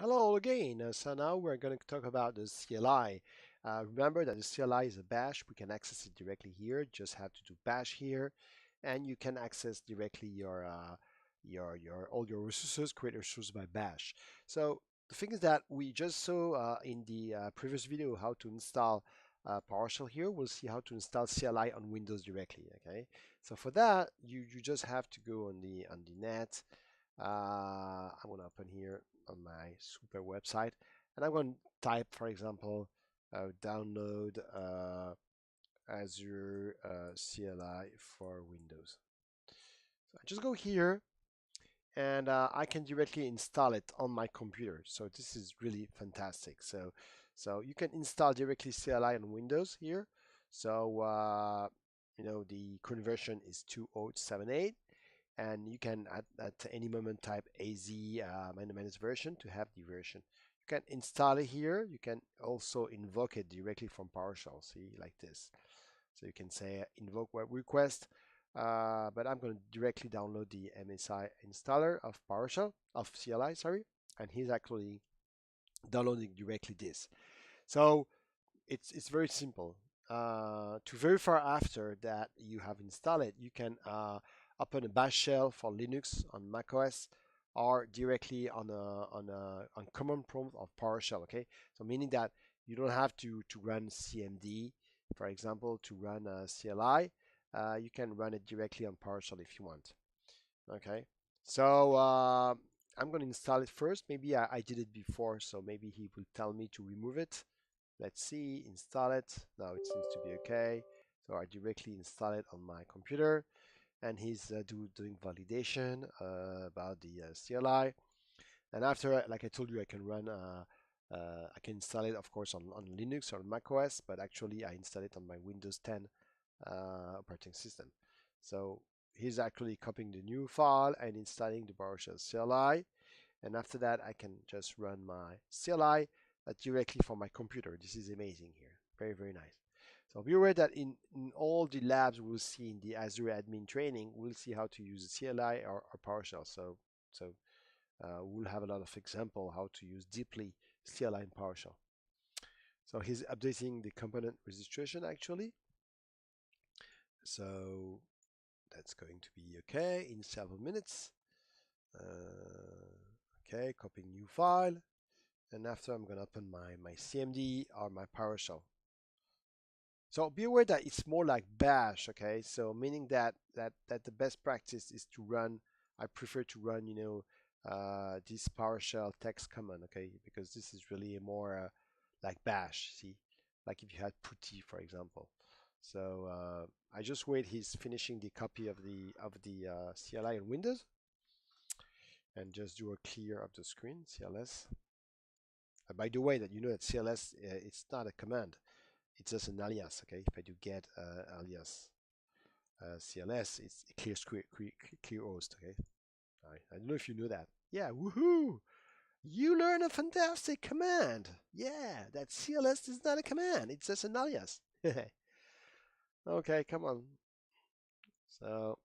Hello again. So now we're going to talk about the CLI. Remember that the CLI is a bash. We can access it directly here. Just have to do bash here, and you can access directly your all your resources, create resources by bash. So the thing is that we just saw in the previous video how to install PowerShell. Here we'll see how to install CLI on Windows directly. Okay. So for that, you just have to go on the net. I'm going to open here on my super website, and I'm going to type, for example, download Azure CLI for Windows. So I just go here, and I can directly install it on my computer. So this is really fantastic. So you can install directly CLI on Windows here. So the conversion is 2078, and you can at any moment type az minus version to have the version. You can install it here. You can also invoke it directly from PowerShell. See, like this. So you can say invoke web request, but I'm going to directly download the MSI installer of PowerShell of CLI, sorry, and he's actually downloading directly this. So it's very simple. To verify after that you have installed it, you can open a bash shell for Linux on macOS or directly on command prompt of PowerShell. Okay, so meaning that you don't have to run CMD, for example, to run CLI. You can run it directly on PowerShell if you want. Okay, so I'm going to install it first. Maybe I did it before, so maybe he will tell me to remove it. Let's see, install it. Now it seems to be okay. So I directly install it on my computer, and he's doing validation about the CLI. And after, like I told you, I can run, I can install it, of course, on Linux or Mac OS, but actually I install it on my Windows 10 operating system. So he's actually copying the new file and installing the PowerShell CLI. And after that, I can just run my CLI directly from my computer. This is amazing here. Very, very nice. So be aware that in all the labs we'll see in the Azure admin training, we'll see how to use CLI or PowerShell. So we'll have a lot of example how to use deeply CLI in PowerShell. So he's updating the component registration actually. So that's going to be okay in several minutes. Okay, copying new file. And after I'm going to open my CMD or my PowerShell. So be aware that it's more like bash, okay? So meaning that the best practice is to run, I prefer to run, this PowerShell text command, okay? Because this is really more like bash, see? Like if you had putty, for example. So I just wait he's finishing the copy of the CLI in Windows, and just do a clear of the screen, CLS. By the way, that you know that CLS it's not a command, it's just an alias. Okay, if I do get alias CLS, it's a clear host. Okay, I don't know if you know that. Yeah, woohoo! You learn a fantastic command. Yeah, that CLS is not a command; it's just an alias. Okay, come on. So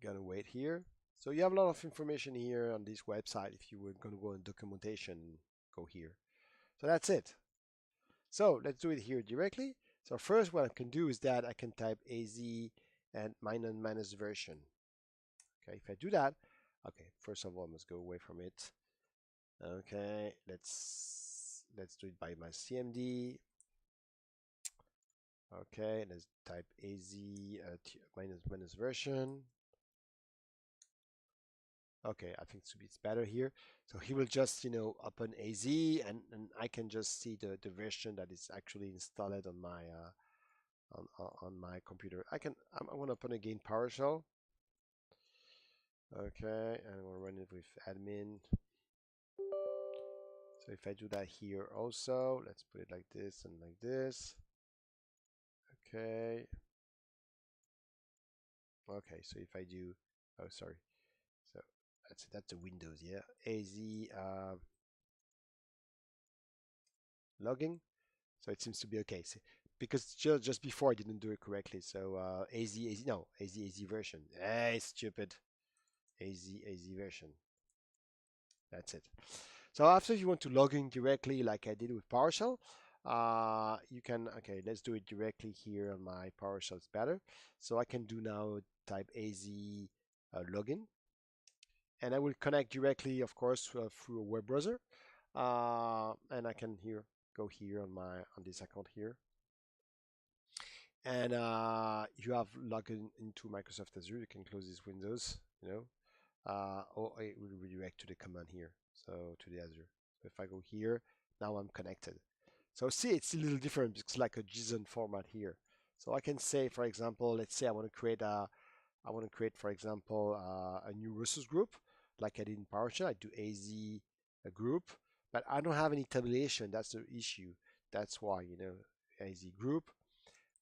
gotta wait here. So you have a lot of information here on this website. If you were gonna go in documentation, go here. So that's it. So let's do it here directly. So first what I can do is that I can type az and minus version. Okay, if I do that, okay, first of all, I must go away from it. Okay, let's do it by my CMD. Okay, let's type az minus version. Okay, I think it's better here. So he will just, open az, and I can just see the version that is actually installed on my on my computer. I'm going to open again PowerShell. Okay, and I'm going to run it with admin. So if I do that here also, let's put it like this and like this. Okay. Okay, so if I do, oh, sorry. So that's the Windows, yeah. AZ logging. So it seems to be okay. So, because just before I didn't do it correctly. So AZ version. Hey, stupid. AZ version. That's it. So after you want to log in directly like I did with PowerShell, you can, okay, let's do it directly here on my PowerShell. It's better. So I can do now type AZ login, and I will connect directly, of course, through a web browser. And I can here go here on this account here, and you have logged into Microsoft Azure. You can close these windows, or it will redirect to the command here, so to the Azure. So if I go here, now I'm connected. So see, it's a little different. It's like a JSON format here. So I can say, for example, let's say I want to create, for example, a new resource group, like I did in PowerShell. I do AZ a group, but I don't have any tabulation. That's the issue. That's why, AZ group.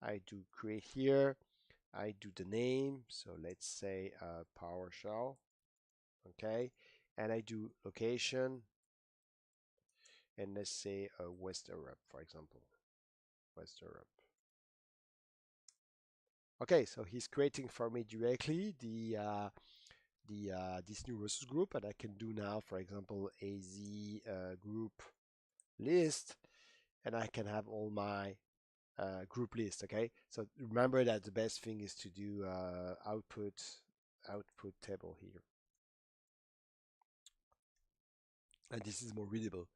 I do create here. I do the name. So let's say PowerShell. Okay, and I do location, and let's say West Europe, for example, West Europe. Okay, so he's creating for me directly this new resource group, and I can do now, for example, AZ group list, and I can have all my group list. Okay, so remember that the best thing is to do output table here, and this is more readable.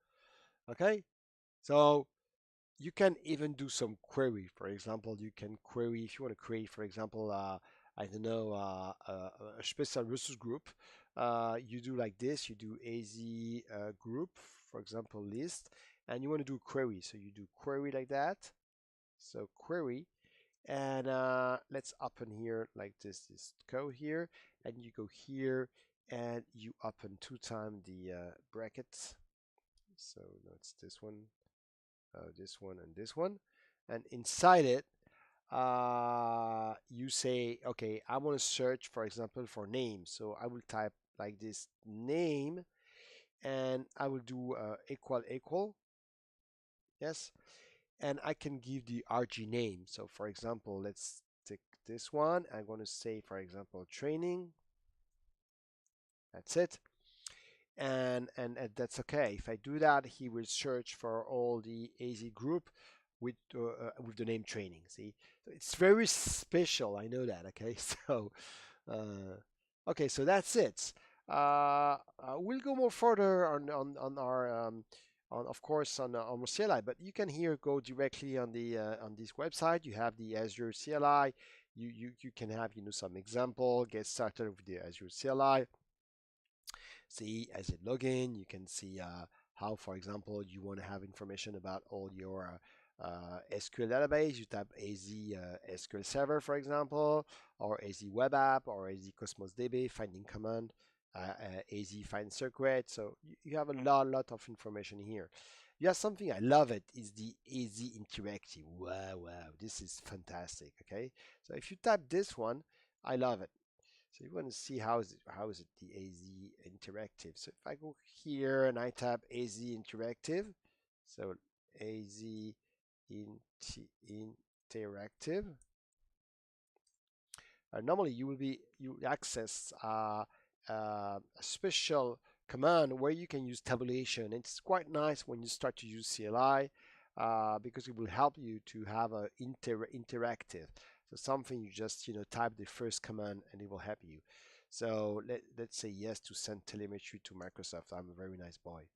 Okay, so you can even do some query. For example, you can query if you want to create, for example, I don't know, a special resource group. You do like this. You do AZ group, for example, list, and you want to do query. So you do query like that. So query, and let's open here like this code here, and you go here and you open 2 times the brackets. So no, it's this one, and this one, and inside it, you say, okay, I want to search, for example, for name. So I will type like this name, and I will do equal, yes, and I can give the RG name. So for example, let's take this one. I'm going to say, for example, training. That's it. And that's okay. If I do that, he will search for all the AZ group with the name training. See, so it's very special. I know that. Okay, so okay, so that's it. We'll go more further on our on of course on CLI, but you can here go directly on the on this website. You have the Azure CLI. You can have some example. Get started with the Azure CLI. See as a login, you can see how, for example, you want to have information about all your SQL database. You type AZ SQL Server, for example, or AZ Web App, or AZ Cosmos DB, finding command, AZ find circuit. So you have a lot of information here. You have something I love it is the AZ interactive. Wow, this is fantastic. Okay, so if you type this one, I love it. So you want to see how is it the AZ interactive. So if I go here and I type AZ interactive, so AZ interactive. Normally you access a special command where you can use tabulation. It's quite nice when you start to use CLI because it will help you to have a interactive. So something you just type the first command and it will help you. So let's say yes to send telemetry to Microsoft. I'm a very nice boy.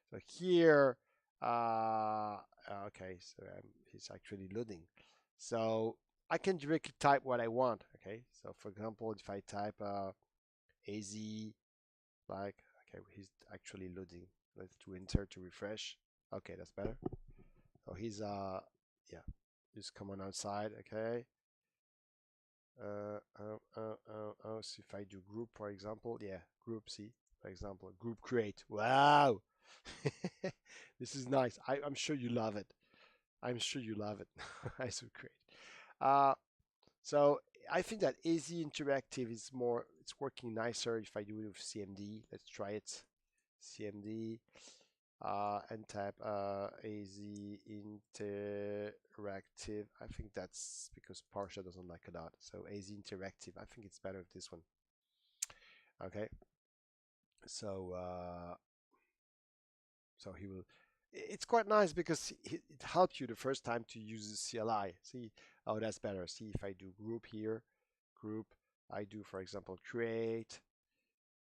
So here, okay, so it's actually loading. So I can directly type what I want. Okay, so for example, if I type AZ, like, okay, he's actually loading. Let's do enter to refresh. Okay, that's better. So he's yeah, just come on outside. Okay. So if I do group, for example, yeah, group C, for example, group create. Wow, this is nice. I'm sure you love it. I'm sure you love it. I so great. Uh, so I think that AZ Interactive is more, it's working nicer if I do it with CMD. Let's try it. CMD and type AZ Interactive. I think that's because PowerShell doesn't like it out. So AZ Interactive, I think it's better with this one. Okay. So So he will. It's quite nice because it helps you the first time to use the CLI. See, oh, that's better. See, if I do group here, group, I do, for example,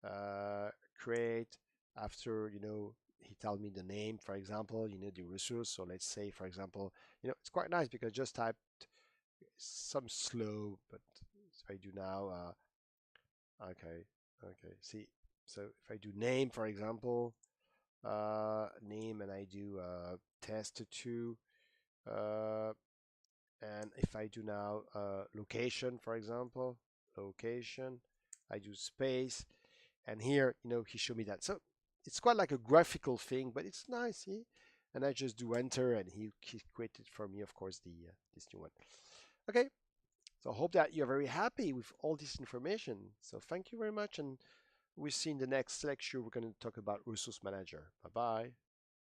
uh, create. After, he tell me the name, for example, the resource. So let's say, for example, it's quite nice because I just typed some slow, but if I do now, okay, okay. See, so if I do name, for example, name, and I do test two, uh, and if I do now location, for example, location, I do space, and here, he showed me that. So it's quite like a graphical thing, but it's nice, see? And I just do enter, and he created for me, of course, the this new one. Okay, so I hope that you're very happy with all this information. So thank you very much, and we'll see in the next lecture. We're going to talk about resource manager. Bye bye.